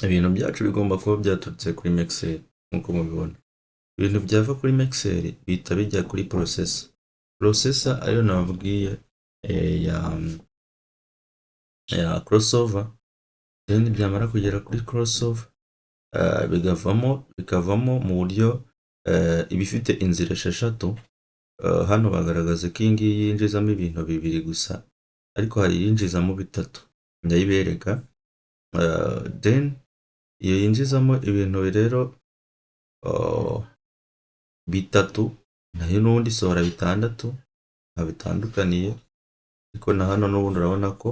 ibintu byacu bigomba kuba byaturutse kuri mixer nkuko mubibona. Ibintu byava kuri mixer bihita bijya kuri processor ariyo nababwiye ya crossover, then byamara kugera kuri crossover bikavamo mu buryo ibifite inzira esheshatu. Hano bagaragaza ko iyi ngiyi yinjizamo ibintu bibiri gusa, ariko hari yinjizamo bitatu, ndayibereka. Then iyo yinjizamo ibintu rero bitatu, nayo n'ubundi isohora bitandatu, nta bitandukaniye, ariko na hano n'ubundi urabona ko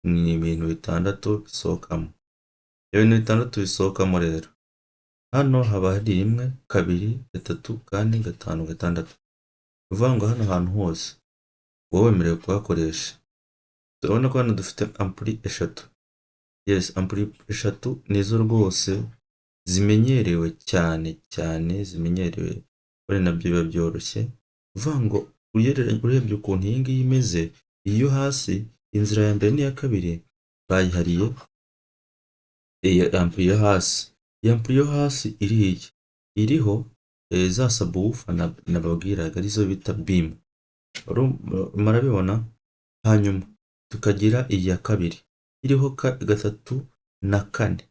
ni ibintu bitandatu bisohokamo. Ibintu bitandatu bisohokamo rero, hano haba hari 1, 2, 3, 4, 5, 6. Uvuga ngo hano hantu hose wowe wemerewe kuhakoresha. Turabona ko hano dufite ampuli eshatu. Yes, ampuli eshatu nizo rwose zimenyerewe cyane zimenyerewe, bari nabyo biba byoroshye. Uvuga ngo urebye ukuntu iyi ngiyi imeze, iyo hasi inzira ya mbere n'iya kabiri bayihariye ampuli yo hasi. Iyi ampuli yo hasi iriho za subwoofer nababwiraga arizo bita beam, murabibona. Hanyuma tukagira iya kabiri iriho 3 na 4.